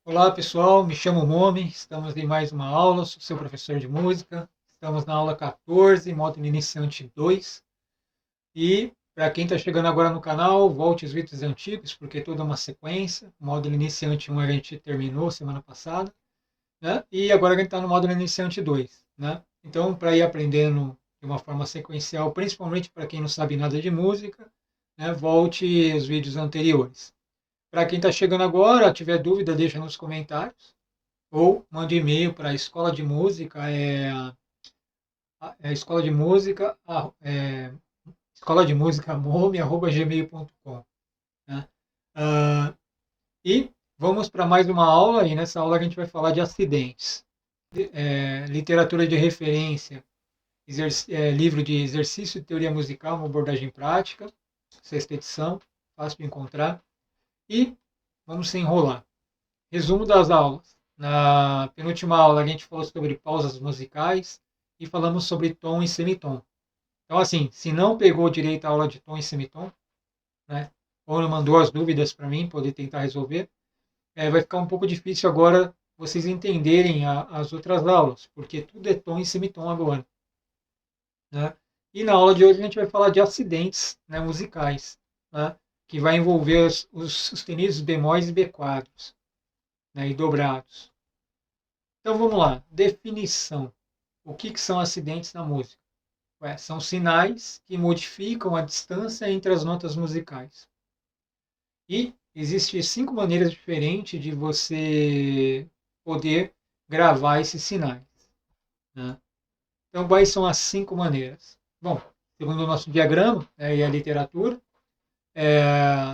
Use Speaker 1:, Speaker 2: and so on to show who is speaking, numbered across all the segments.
Speaker 1: Olá pessoal, me chamo Momi, estamos em mais uma aula, sou seu professor de música, estamos na aula 14, módulo iniciante 2, e para quem está chegando agora no canal, volte os vídeos antigos, porque é toda uma sequência, o módulo iniciante 1 a gente terminou semana passada, né? E agora a gente está no módulo iniciante 2, né? Então, para ir aprendendo de uma forma sequencial, principalmente para quem não sabe nada de música, né? Volte os vídeos anteriores. Para quem está chegando agora, tiver dúvida, deixa nos comentários ou mande e-mail para a escola de música, escola de música, escola de música mome@gmail.com, né? Ah, e vamos para mais uma aula, e nessa aula a gente vai falar de acidentes, literatura de referência, livro de exercício de teoria musical, uma abordagem prática, sexta edição, fácil de encontrar, e vamos sem enrolar. Resumo das aulas. Na penúltima aula, a gente falou sobre pausas musicais e falamos sobre tom e semitom. Então, assim, se não pegou direito a aula de tom e semitom, né, ou não mandou as dúvidas para mim, poder tentar resolver, vai ficar um pouco difícil agora vocês entenderem as outras aulas, porque tudo é tom e semitom agora, né? E na aula de hoje a gente vai falar de acidentes, né, musicais, né, que vai envolver os sustenidos bemóis e B quadros, né, e dobrados. Então vamos lá, definição. O que são acidentes na música? São sinais que modificam a distância entre as notas musicais. E existem 5 maneiras diferentes de você poder gravar esses sinais, né? Então, quais são as 5 maneiras? Bom, segundo o nosso diagrama, e a literatura,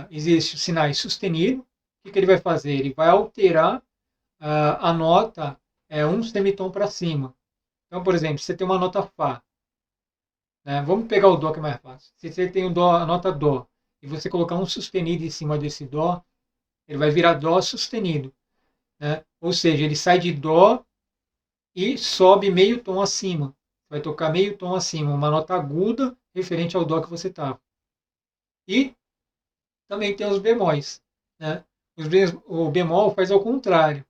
Speaker 1: existe o sinais sustenido. O que ele vai fazer? Ele vai alterar a nota um semitom para cima. Então, por exemplo, se você tem uma nota Fá, né? Vamos pegar o Dó que é mais fácil. Se você tem o dó, a nota Dó e você colocar um sustenido em cima desse Dó, ele vai virar Dó sustenido, né? Ou seja, ele sai de Dó e sobe meio tom acima. Vai tocar meio tom acima, uma nota aguda referente ao Dó que você está. E também tem os bemóis, né? O bemol faz ao contrário,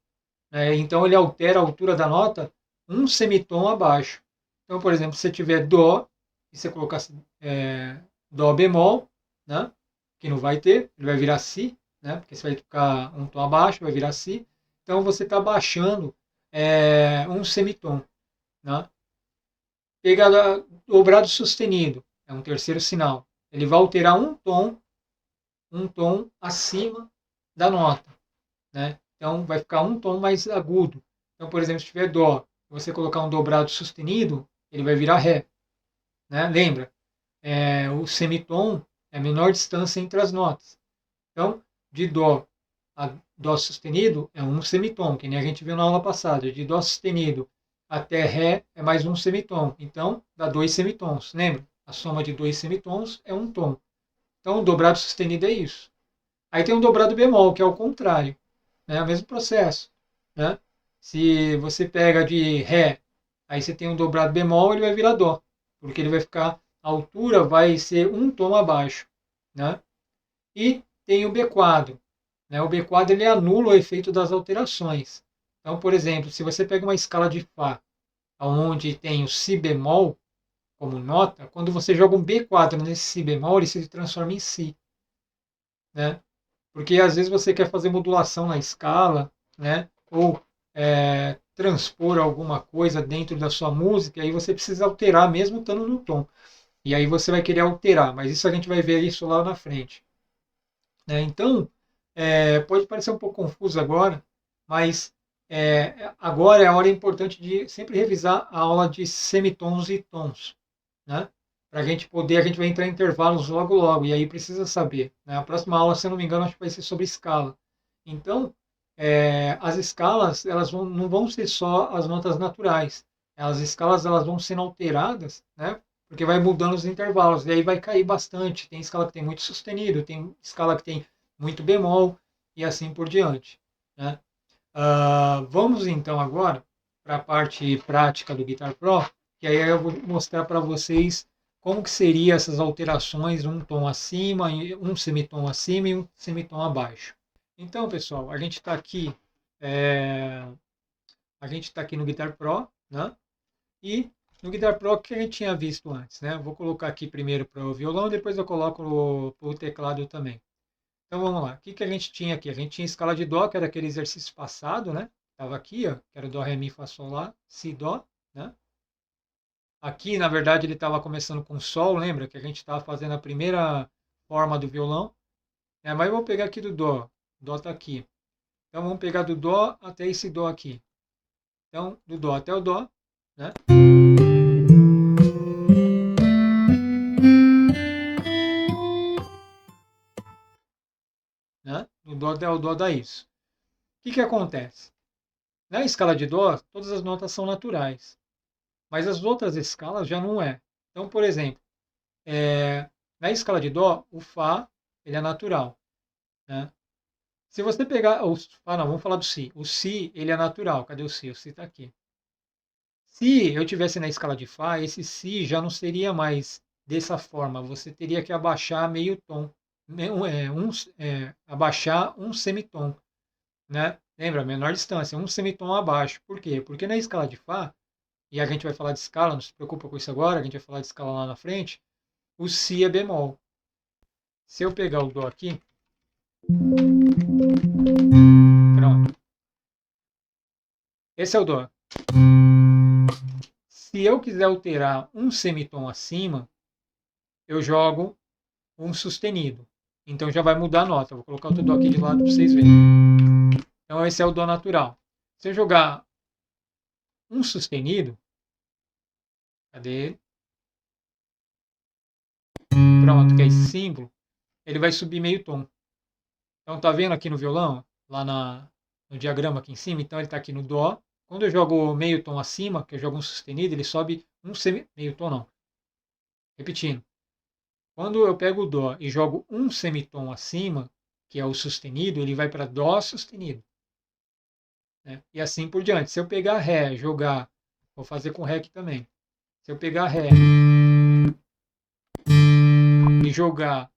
Speaker 1: né? Então ele altera a altura da nota um semitom abaixo. Então, por exemplo, se você tiver Dó e você colocasse Dó bemol, né? Que não vai ter, ele vai virar Si, né? Porque você vai tocar um tom abaixo, vai virar Si. Então você está baixando um semitom, né? Pegada dobrado sustenido, é um terceiro sinal. Ele vai alterar um tom acima da nota, né? Então vai ficar um tom mais agudo. Então, por exemplo, se tiver Dó, você colocar um dobrado sustenido, ele vai virar Ré, né? Lembra? O semitom é a menor distância entre as notas. Então, de Dó a Dó sustenido é um semitom, que nem a gente viu na aula passada. De Dó sustenido até Ré é mais um semitom. Então, dá 2 semitons. Lembra? A soma de 2 semitons é um tom. Então, o dobrado sustenido é isso. Aí tem o dobrado bemol, que é o contrário, né? É o mesmo processo, né? Se você pega de Ré, aí você tem um dobrado bemol, ele vai virar Dó, porque ele vai ficar, a altura vai ser um tom abaixo, né? E tem o B quadro, né? O B quadro ele anula o efeito das alterações. Então, por exemplo, se você pega uma escala de Fá, onde tem o Si bemol como nota, quando você joga um B quadro nesse Si bemol, ele se transforma em Si, né? Porque às vezes você quer fazer modulação na escala, né? Ou transpor alguma coisa dentro da sua música, e aí você precisa alterar mesmo estando no tom. E aí você vai querer alterar, mas isso a gente vai ver isso lá na frente, né? Então, pode parecer um pouco confuso agora, mas agora é a hora importante de sempre revisar a aula de semitons e tons, né? Para a gente poder, a gente vai entrar em intervalos logo logo, e aí precisa saber, né? A próxima aula, se eu não me engano, acho que vai ser sobre escala. Então, as escalas, elas não vão ser só as notas naturais. As escalas, elas vão sendo alteradas, né? Porque vai mudando os intervalos, e aí vai cair bastante. Tem escala que tem muito sustenido, tem escala que tem muito bemol, e assim por diante, né? Vamos então agora para a parte prática do Guitar Pro, que aí eu vou mostrar para vocês como que seria essas alterações, um tom acima, um semitom acima e um semitom abaixo. Então, pessoal, a gente está aqui A gente está aqui no Guitar Pro, né? E no Guitar Pro que a gente tinha visto antes, né? Vou colocar aqui primeiro para o violão, depois eu coloco o teclado também. Então vamos lá. O que a gente tinha aqui? A gente tinha escala de Dó, que era aquele exercício passado, né? Estava aqui, ó, que era Dó, Ré, Mi, Fá, Sol, Lá, Si, Dó, né? Aqui, na verdade, ele estava começando com Sol, lembra que a gente estava fazendo a primeira forma do violão? Mas eu vou pegar aqui do Dó. Dó está aqui. Então vamos pegar do Dó até esse Dó aqui. Então, do Dó até o Dó, né? Né? Do Dó até o Dó dá isso. O que acontece? Na escala de Dó, todas as notas são naturais, mas as outras escalas já não é. Então, por exemplo, na escala de Dó, o Fá ele é natural. Né? Se você pegar o Fá, não, vamos falar do Si. O Si ele é natural. Cadê o Si? O Si está aqui. Se eu tivesse na escala de Fá, esse Si já não seria mais dessa forma. Você teria que abaixar meio tom, abaixar um semitom, né? Lembra, menor distância, um semitom abaixo. Por quê? Porque na escala de Fá, e a gente vai falar de escala, não se preocupa com isso agora, a gente vai falar de escala lá na frente, o Si é bemol. Se eu pegar o Dó aqui, pronto. Esse é o Dó. Se eu quiser alterar um semitom acima, eu jogo um sustenido. Então já vai mudar a nota. Vou colocar o Dó aqui de lado para vocês verem. Então esse é o Dó natural. Se eu jogar um sustenido, cadê ele? Pronto, que é esse símbolo, ele vai subir meio tom. Então tá vendo aqui no violão, lá no diagrama aqui em cima, então ele está aqui no Dó. Quando eu jogo meio tom acima, que eu jogo um sustenido, ele sobe meio tom não. Repetindo. Quando eu pego o Dó e jogo um semitom acima, que é o sustenido, ele vai para Dó sustenido. Né? E assim por diante. Se eu pegar Ré, jogar, vou fazer com Ré aqui também. Se eu pegar Ré e jogar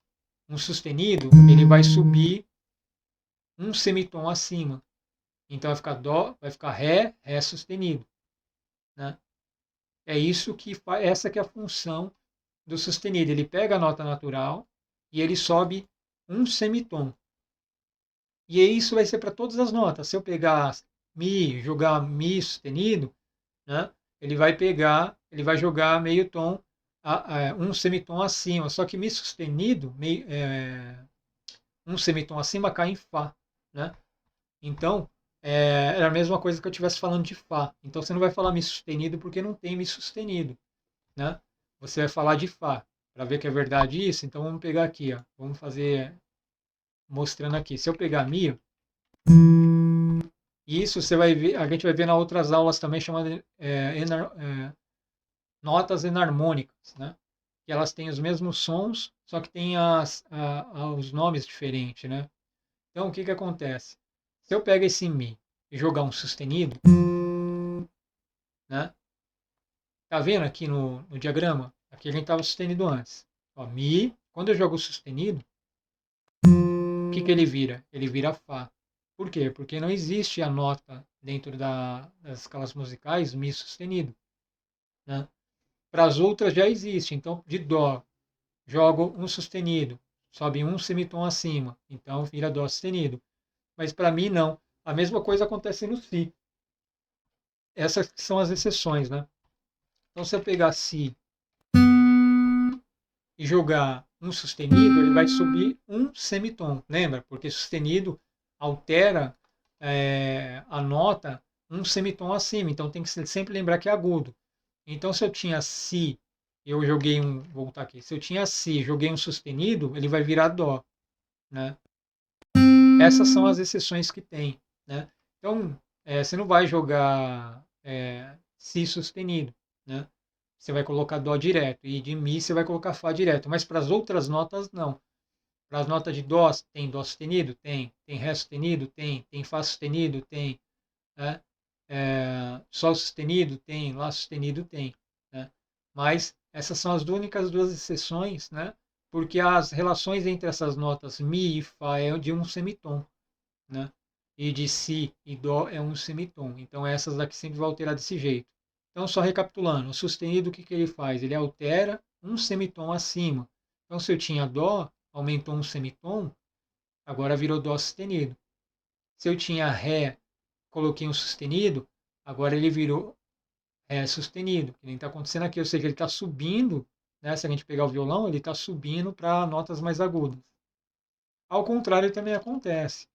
Speaker 1: um sustenido, ele vai subir um semitom acima. Então vai ficar Dó, vai ficar Ré, Ré sustenido. Né? É isso que essa que é a função do sustenido. Ele pega a nota natural e ele sobe um semitom. E isso vai ser para todas as notas. Se eu pegar Mi, jogar Mi sustenido, né, ele vai jogar meio tom, um semitom acima. Só que Mi sustenido, um semitom acima cai em Fá. Né? Então, é a mesma coisa que eu estivesse falando de Fá. Então você não vai falar Mi sustenido porque não tem Mi sustenido. Né? Você vai falar de Fá. Para ver que é verdade isso, então vamos pegar aqui. Ó. Vamos fazer mostrando aqui. Se eu pegar Mi, isso você vai ver, a gente vai ver nas outras aulas também chamadas notas enarmônicas, né? Que elas têm os mesmos sons, só que têm os nomes diferentes, né? Então o que acontece? Se eu pego esse Mi e jogar um sustenido, né? Tá vendo aqui no diagrama? Aqui a gente estava sustenido antes. Ó, Mi, quando eu jogo o sustenido, o que ele vira? Ele vira Fá. Por quê? Porque não existe a nota dentro das escalas musicais Mi sustenido. Né? Para as outras já existe. Então, de Dó, jogo um sustenido, sobe um semitom acima, então vira Dó sustenido. Mas para mim, não. A mesma coisa acontece no Si. Essas são as exceções. Né? Então, se eu pegar Si e jogar um sustenido, ele vai subir um semitom. Lembra? Porque sustenido altera a nota um semitom acima. Então tem que sempre lembrar que é agudo. Então se eu tinha Si, eu joguei um. Vou voltar aqui. Se eu tinha Si, joguei um sustenido, ele vai virar Dó. Né? Essas são as exceções que tem. Né? Então você não vai jogar Si sustenido. Né? Você vai colocar Dó direto. E de Mi você vai colocar Fá direto. Mas para as outras notas, não. Para as notas de Dó, tem Dó sustenido? Tem. Tem Ré sustenido? Tem. Tem Fá sustenido? Tem. Né? Sol sustenido? Tem. Lá sustenido? Tem. Né? Mas essas são as únicas duas exceções, né? Porque as relações entre essas notas Mi e Fá é de um semitom. Né? e de si e dó é um semitom. Então essas daqui sempre vai alterar desse jeito. Então só recapitulando, o sustenido o que ele faz? Ele altera um semitom acima. Então se eu tinha dó, aumentou um semitom, agora virou dó sustenido. Se eu tinha ré, coloquei um sustenido, agora ele virou ré sustenido. Que nem está acontecendo aqui, ou seja, ele está subindo, né? Se a gente pegar o violão, ele está subindo para notas mais agudas. Ao contrário também acontece.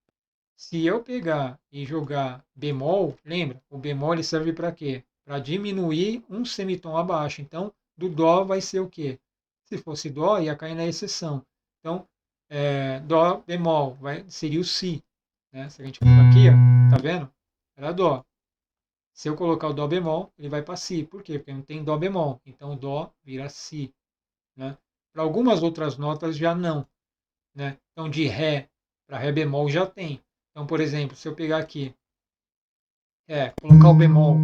Speaker 1: Se eu pegar e jogar bemol, lembra? O bemol ele serve para quê? Para diminuir um semitom abaixo. Então, do dó vai ser o quê? Se fosse dó, ia cair na exceção. Então, dó bemol seria o si. Né? Se a gente colocar aqui, ó, tá vendo? Era dó. Se eu colocar o dó bemol, ele vai para si. Por quê? Porque não tem dó bemol. Então, o dó vira si. Né? Para algumas outras notas já não. Né? Então, de ré para ré bemol já tem. Então, por exemplo, se eu pegar aqui, colocar o bemol,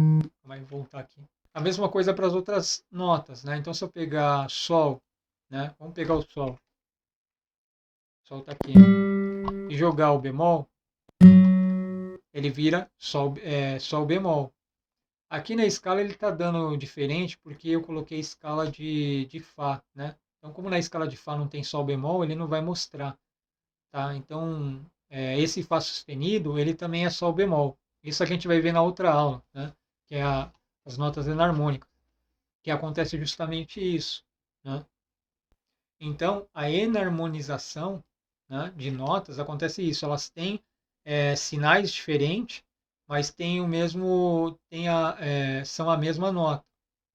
Speaker 1: vai voltar aqui. A mesma coisa para as outras notas, né? Então, se eu pegar sol, né? Vamos pegar o sol. O sol está aqui. E jogar o bemol, ele vira sol bemol. Aqui na escala ele está dando diferente porque eu coloquei escala de Fá, né? Então, como na escala de Fá não tem sol bemol, ele não vai mostrar, tá? Então, esse Fá sustenido, ele também é sol bemol. Isso a gente vai ver na outra aula, né? Que é as notas enarmônicas, que acontece justamente isso, né? Então, a enarmonização, né, de notas acontece isso. Elas têm sinais diferentes, mas têm o mesmo, são a mesma nota,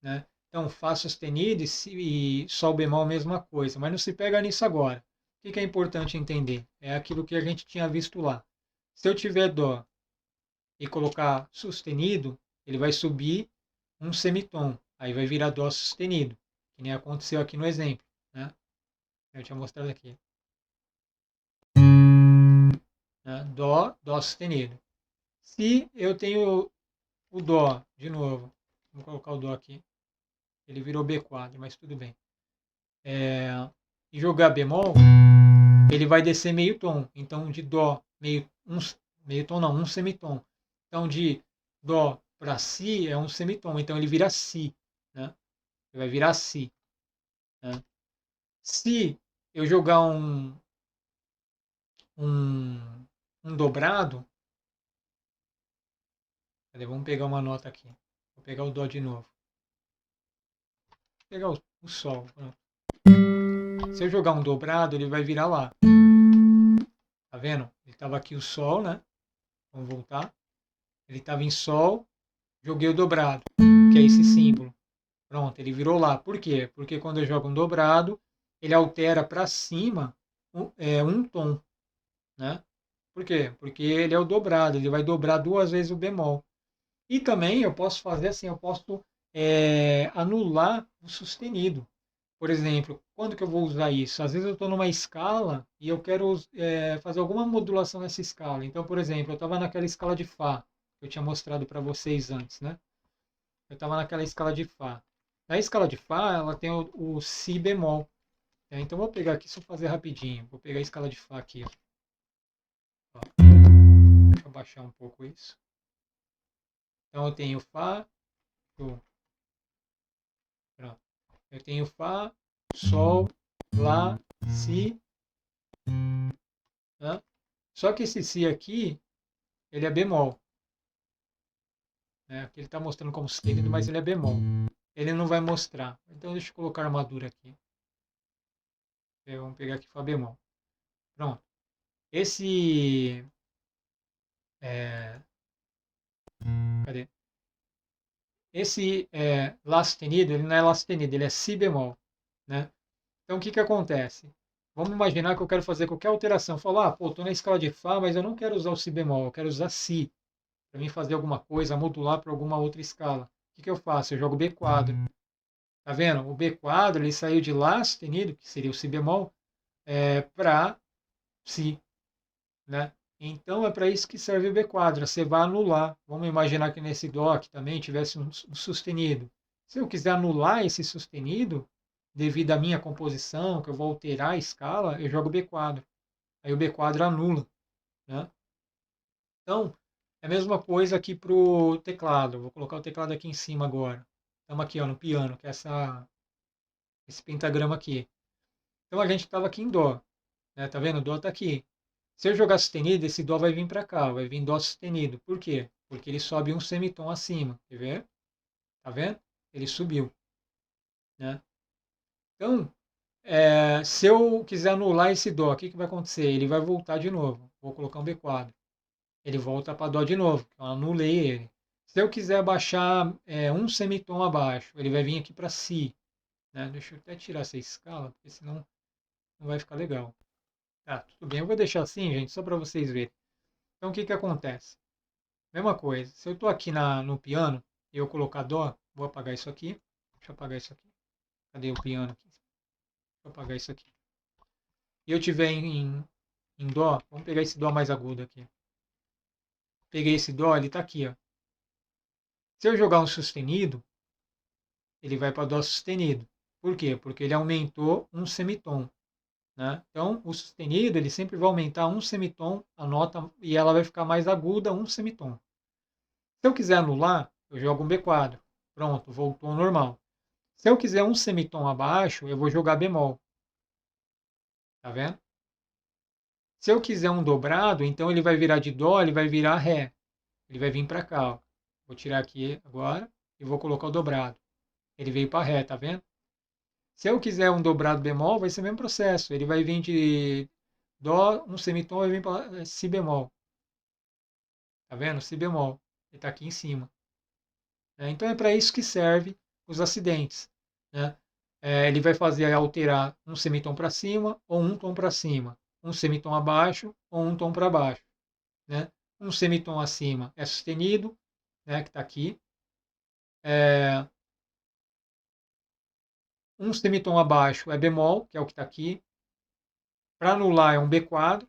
Speaker 1: né? Então, Fá sustenido e Sol bemol, mesma coisa. Mas não se pega nisso agora. O que é importante entender? É aquilo que a gente tinha visto lá. Se eu tiver Dó e colocar sustenido, ele vai subir um semitom. Aí vai virar Dó sustenido, que nem aconteceu aqui no exemplo, né? Eu tinha mostrado aqui. Né? Dó, Dó sustenido. Se eu tenho o Dó, de novo, vou colocar o Dó aqui, ele virou B quadro, mas tudo bem. E jogar bemol, ele vai descer meio tom. Então, de Dó, meio tom não, um semitom. Então, de Dó para Si é um semitom. Então, ele vira Si. Né? Ele vai virar Si. Né? Se eu jogar um, um dobrado, cadê? Vamos pegar uma nota aqui. Vou pegar o Dó de novo. Vou pegar o Sol. Pronto. Se eu jogar um dobrado, ele vai virar lá. Tá vendo? Ele estava aqui o Sol, né? Vamos voltar. Ele estava em Sol, joguei o dobrado, que é esse símbolo. Pronto, ele virou lá. Por quê? Porque quando eu jogo um dobrado, ele altera para cima um tom, né? Por quê? Porque ele é o dobrado, ele vai dobrar duas vezes o bemol. E também eu posso fazer assim, eu posso anular o sustenido. Por exemplo, quando que eu vou usar isso? Às vezes eu estou numa escala e eu quero fazer alguma modulação nessa escala. Então, por exemplo, eu estava naquela escala de Fá, que eu tinha mostrado para vocês antes, né? Eu estava naquela escala de Fá. Na escala de Fá, ela tem o Si bemol. Então, vou pegar aqui, só fazer rapidinho. Vou pegar a escala de Fá aqui. Ó. Deixa eu baixar um pouco isso. Então, eu tenho Fá. Pronto. Eu tenho Fá, Sol, Lá, Si. Né? Só que esse Si aqui, ele é bemol. Né? Aqui ele está mostrando como sustenido, mas ele é bemol. Ele não vai mostrar. Então deixa eu colocar a armadura aqui. Vamos pegar aqui Fá bemol. Pronto. Esse. Cadê? Esse Lá sustenido, ele não é Lá sustenido, ele é Si bemol. Né? Então o que, que acontece? Vamos imaginar que eu quero fazer qualquer alteração. Falar, pô, estou na escala de Fá, mas eu não quero usar o Si bemol, eu quero usar Si. Para mim fazer alguma coisa, modular para alguma outra escala. O que, que eu faço? Eu jogo B quadro. Tá vendo? O B quadro ele saiu de Lá sustenido, que seria o Si bemol, para Si. Né? Então é para isso que serve o B quadro. Você vai anular. Vamos imaginar que nesse Dó aqui também tivesse um sustenido. Se eu quiser anular esse sustenido, devido à minha composição, que eu vou alterar a escala, eu jogo B quadro. Aí o B quadro anula. Né? Então, é a mesma coisa aqui para o teclado. Vou colocar o teclado aqui em cima agora. Estamos aqui ó, no piano, que é esse pentagrama aqui. Então a gente estava aqui em Dó. Né? Tá vendo? O Dó está aqui. Se eu jogar sustenido, esse Dó vai vir para cá, vai vir Dó sustenido. Por quê? Porque ele sobe um semitom acima. Quer ver? Tá vendo? Ele subiu. Né? Então, se eu quiser anular esse Dó, o que vai acontecer? Ele vai voltar de novo. Vou colocar um B quadro. Ele volta para Dó de novo, eu anulei ele. Se eu quiser baixar um semitom abaixo, ele vai vir aqui para Si. Né? Deixa eu até tirar essa escala, porque senão não vai ficar legal. Tá, tudo bem. Eu vou deixar assim, gente, só para vocês verem. Então, o que acontece? Mesma coisa. Se eu estou aqui no piano e eu colocar Dó, vou apagar isso aqui. Deixa eu apagar isso aqui. Cadê o piano aqui? Vou apagar isso aqui. E eu estiver em Dó, vamos pegar esse Dó mais agudo aqui. Peguei esse Dó, ele está aqui. Ó. Se eu jogar um sustenido, ele vai para Dó sustenido. Por quê? Porque ele aumentou um semitom. Né? Então, o sustenido ele sempre vai aumentar um semitom a nota e ela vai ficar mais aguda um semitom. Se eu quiser anular, eu jogo um B quadro. Pronto, voltou ao normal. Se eu quiser um semitom abaixo, eu vou jogar bemol. Tá vendo? Se eu quiser um dobrado, então ele vai virar de Dó, ele vai virar Ré. Ele vai vir para cá. Ó. Vou tirar aqui agora e vou colocar o dobrado. Ele veio para Ré, tá vendo? Se eu quiser um dobrado bemol, vai ser o mesmo processo. Ele vai vir de Dó, um semitom, vai vir para Si bemol. Tá vendo? Si bemol. Ele está aqui em cima. Então é para isso que serve os acidentes. Né? Ele vai fazer alterar um semitom para cima ou um tom para cima. Um semitom abaixo ou um tom para baixo. Né? Um semitom acima é sustenido, né, que está aqui. Um semitom abaixo é bemol, que é o que está aqui. Para anular é um B quadro.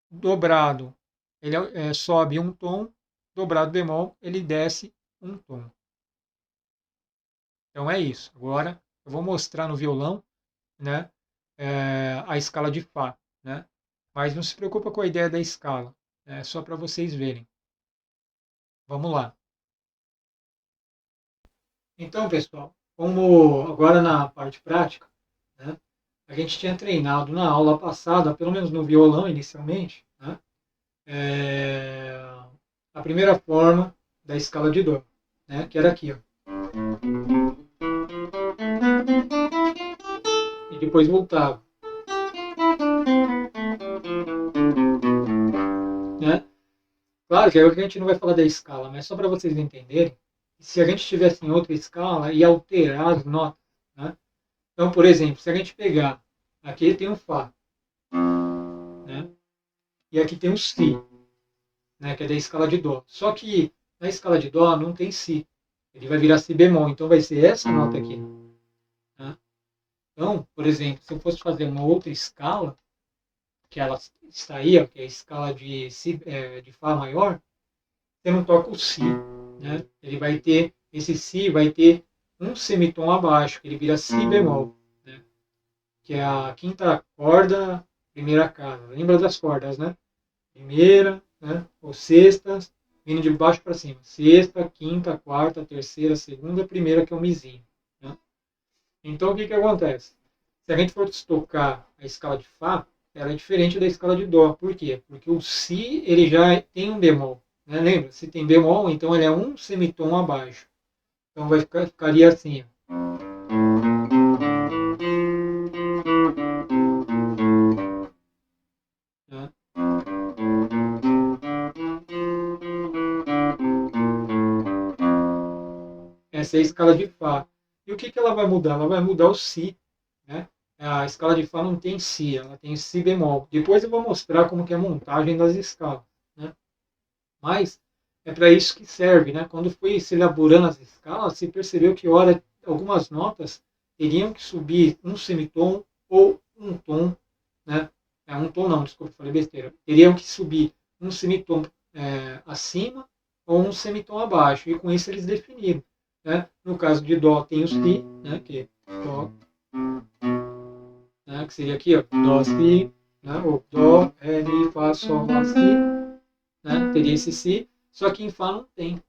Speaker 1: Dobrado, ele sobe um tom. Dobrado bemol, ele desce um tom. Então é isso. Agora eu vou mostrar no violão, né, a escala de Fá. Né? Mas não se preocupa com a ideia da escala. É só para vocês verem. Vamos lá. Então, pessoal, como agora na parte prática, né, a gente tinha treinado na aula passada, pelo menos no violão inicialmente, né, a primeira forma da escala de Dó, né, que era aqui. Ó. E depois voltava. Né? Claro que agora a gente não vai falar da escala, mas só para vocês entenderem, se a gente estivesse em outra escala, ia alterar as notas. Né? Então, por exemplo, se a gente pegar, aqui tem um Fá, né? E aqui tem um Si, né? Que é da escala de Dó. Só que na escala de Dó não tem Si, ele vai virar Si bemol, então vai ser essa nota aqui. Né? Então, por exemplo, se eu fosse fazer uma outra escala, que ela está aí, ó, que é a escala de Fá maior, você não toca o Si. Né? Ele vai ter, esse Si vai ter um semitom abaixo, que ele vira Si bemol, né? Que é a quinta corda, primeira casa. Lembra das cordas, né? Primeira, né? Ou sexta, vindo de baixo para cima. Sexta, quinta, quarta, terceira, segunda, primeira, que é o Mizinho. Né? Então, o que acontece? Se a gente for tocar a escala de Fá, ela é diferente da escala de Dó. Por quê? Porque o Si ele já tem um bemol. Né? Lembra? Se tem bemol, então ele é um semitom abaixo. Então ficaria assim. Ó. Né? Essa é a escala de Fá. E o que ela vai mudar? Ela vai mudar o Si. Né? A escala de Fá não tem Si, ela tem Si bemol. Depois eu vou mostrar como que é a montagem das escalas. Né? Mas é para isso que serve. Né? Quando foi se elaborando as escalas, se percebeu que ora, algumas notas teriam que subir um semitom ou um tom. Né? Um tom não, desculpa, falei besteira. Teriam que subir um semitom acima ou um semitom abaixo. E com isso eles definiram. Né? No caso de Dó tem o Si, né? Que é Dó, né? Que seria aqui, ó, Dó, Si, né? Ou Dó, Ré, Mi, Fá, Sol, Lá, Si. né? Teria esse si, só que em Fá não tem.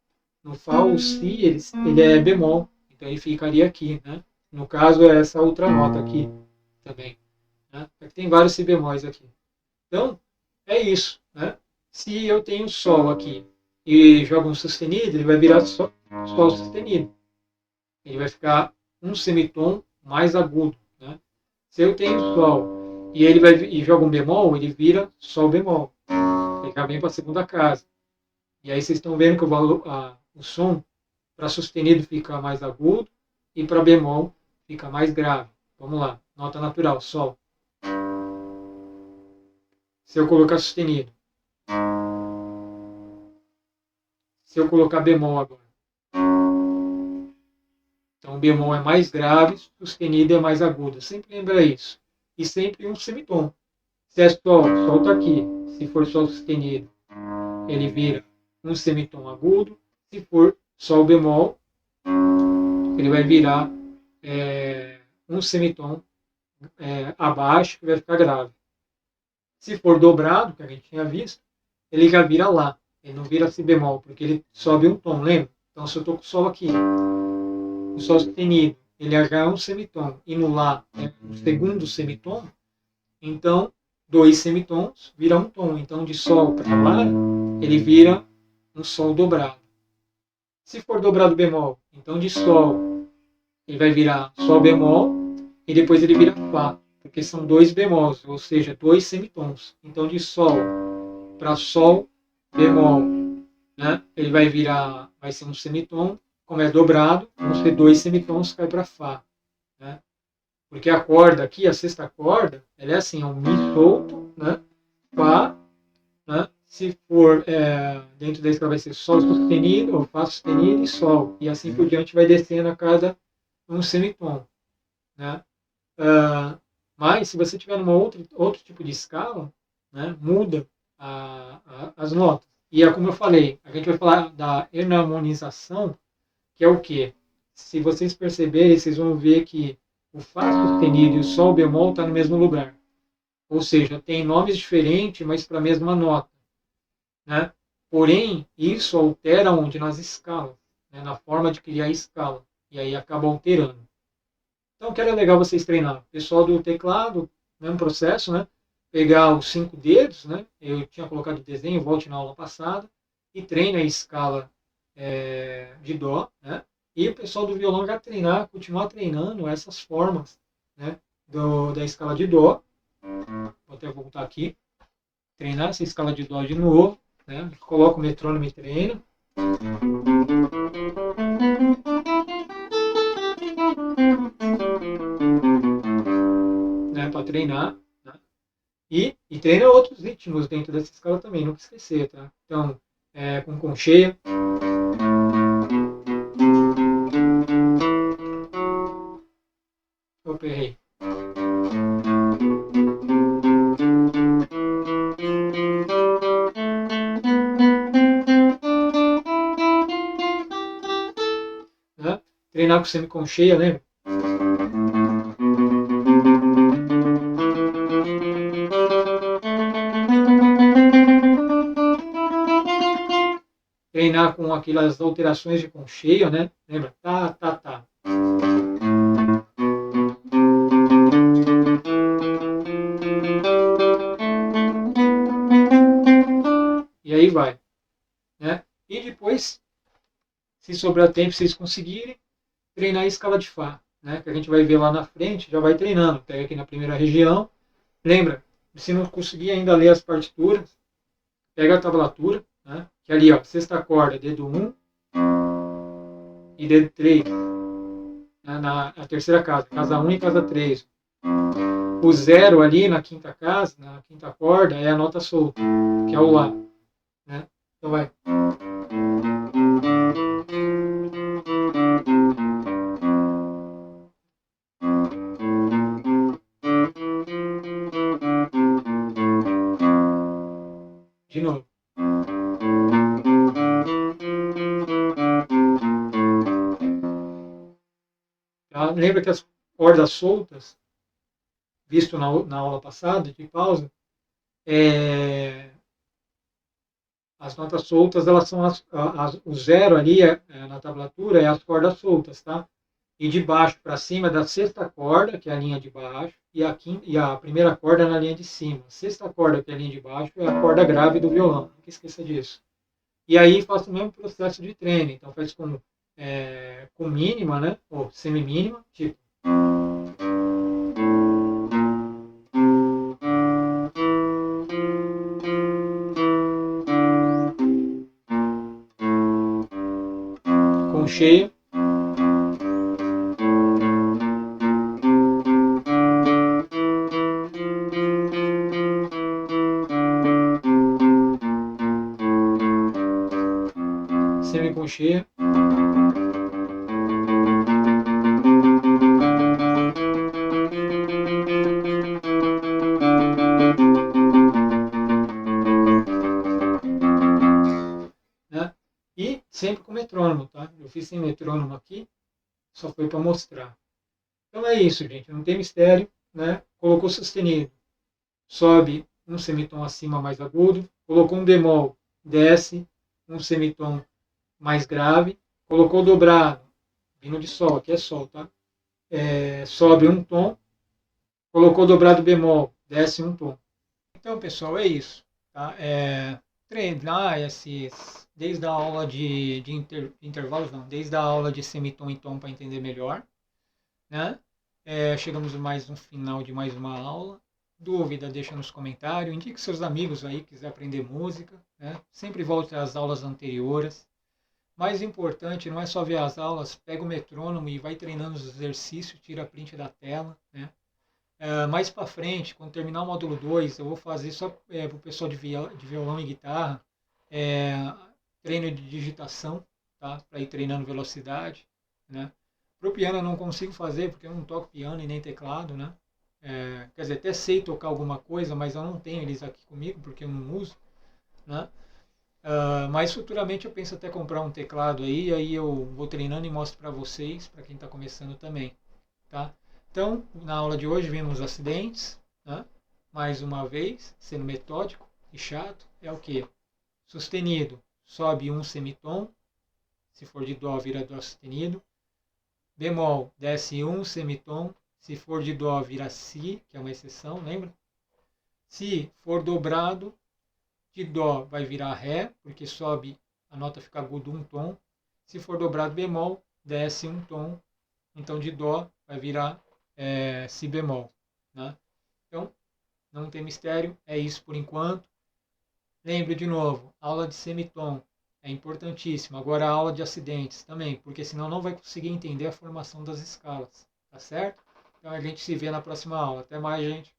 Speaker 1: No Fá o si ele é bemol, então ele ficaria aqui, né? No caso é essa outra nota aqui também, né? Tem vários si bemóis aqui. Então é isso, né? Se eu tenho Sol aqui e jogo um sustenido, ele vai virar Sol sustenido. Ele vai ficar um semitom mais agudo, né? Se eu tenho Sol e ele vai e joga um bemol, ele vira Sol bemol. Ele já vem para a segunda casa. E aí vocês estão vendo que o som para sustenido fica mais agudo e para bemol fica mais grave. Vamos lá, nota natural, Sol. Se eu colocar sustenido. Se eu colocar bemol agora. Então, o bemol é mais grave, sustenido é mais agudo. Sempre lembra isso. E sempre um semitom. Se é Sol, Sol está aqui. Se for Sol sustenido, ele vira um semitom agudo. Se for Sol bemol, ele vai virar um semitom abaixo, que vai ficar grave. Se for dobrado, que a gente tinha visto, ele já vira Lá. Ele não vira Si bemol, porque ele sobe um tom, lembra? Então, se eu estou com o Sol aqui, o Sol sustenido, ele já é um semitom, e no Lá é um segundo semitom, então, dois semitons viram um tom. Então, de Sol para Lá, ele vira um Sol dobrado. Se for dobrado bemol, então de Sol, ele vai virar Sol bemol, e depois ele vira Fá, porque são dois bemols, ou seja, dois semitons. Então, de Sol para Sol bemol, né, ele vai ser um semitom, como é dobrado, vão ser dois semitons, cai para Fá. Né? Porque a corda aqui, a sexta corda, ela é assim, é um Mi solto, né, Fá, né, se for dentro da escala vai ser Sol sustenido, ou Fá sustenido e Sol, e assim por diante vai descendo a cada um semitom. Né? Mas se você tiver numa outro tipo de escala, né, muda as notas. E é como eu falei, a gente vai falar da enarmonização, que é o quê? Se vocês perceberem, vocês vão ver que o Fá sustenido e o Sol bemol estão no mesmo lugar. Ou seja, tem nomes diferentes, mas para a mesma nota. Né? Porém, isso altera onde? Nas escalas, né? Na forma de criar escala. E aí acaba alterando. Então, que era legal vocês treinar. Pessoal do teclado, mesmo processo, né? Pegar os 5 dedos, né? Eu tinha colocado o desenho, volte na aula passada, e treine a escala de Dó, né? E o pessoal do violão já treinar, continuar treinando essas formas, né? Da escala de Dó. Vou até voltar aqui. Treinar essa escala de Dó de novo, né? Coloca o metrônomo e treina. Né, para treinar. Né? E treina outros ritmos dentro dessa escala também, nunca esquecer. Tá? Então, com concheia. Opa, errei. Né? Treinar com semiconcheia, lembra? Treinar com aquelas alterações de concheia, né? Lembra? Tá, tá, tá. E aí vai. Né? E depois, se sobrar tempo, vocês conseguirem, treinar a escala de Fá. Né? Que a gente vai ver lá na frente, já vai treinando. Pega aqui na primeira região. Lembra? Se não conseguir ainda ler as partituras, pega a tablatura, né? Que ali, ó, sexta corda, dedo 1 e dedo 3. Né? Na terceira casa 1 e casa 3. O zero ali na quinta casa, na quinta corda, é a nota solta, que é o Lá. Né? Então vai. De novo. Tá? Lembra que as cordas soltas, visto na aula passada, de pausa, as notas soltas, elas são o zero ali na tablatura é as cordas soltas, tá? E de baixo para cima é da sexta corda, que é a linha de baixo, e a primeira corda é na linha de cima. A sexta corda, que é a linha de baixo, é a corda grave do violão. Nunca esqueça disso. E aí faço o mesmo processo de treino. Então faz com mínima, né? Ou semi-mínima, tipo. Com cheia. Semiconcheia. Né? E sempre com metrônomo, tá? Eu fiz sem metrônomo aqui, só foi para mostrar. Então é isso, gente. Não tem mistério, né? Colocou sustenido, sobe um semitom acima mais agudo, colocou um bemol, desce um semitom mais grave, colocou dobrado, vindo de sol, aqui é sol, tá? Sobe um tom, colocou dobrado bemol, desce um tom. Então, pessoal, é isso. Tá? Treinar desde a aula de intervalos, não, desde a aula de semitom e tom para entender melhor. Né? Chegamos mais no final de mais uma aula. Dúvida, deixa nos comentários. Indique seus amigos aí que quiser aprender música. Né? Sempre volte às aulas anteriores. Mais importante, não é só ver as aulas, pega o metrônomo e vai treinando os exercícios, tira print da tela. Né? Mais para frente, quando terminar o módulo 2, eu vou fazer só para o pessoal de violão e guitarra, treino de digitação, tá? Para ir treinando velocidade. Né? Para o piano eu não consigo fazer, porque eu não toco piano e nem teclado. Né? Quer dizer, até sei tocar alguma coisa, mas eu não tenho eles aqui comigo, porque eu não uso. Né? Mas futuramente eu penso até comprar um teclado aí eu vou treinando e mostro para vocês, para quem está começando também. Tá? Então, na aula de hoje vimos acidentes, né? Mais uma vez, sendo metódico e chato, é o que? Sustenido, sobe um semitom, se for de dó vira dó sustenido. Bemol, desce um semitom, se for de dó vira si, que é uma exceção, lembra? Se for dobrado, de dó vai virar ré, porque sobe, a nota fica aguda um tom. Se for dobrado bemol, desce um tom, então de dó vai virar si bemol. Né? Então, não tem mistério, é isso por enquanto. Lembre de novo, aula de semitom é importantíssima. Agora a aula de acidentes também, porque senão não vai conseguir entender a formação das escalas. Tá certo? Então a gente se vê na próxima aula. Até mais, gente.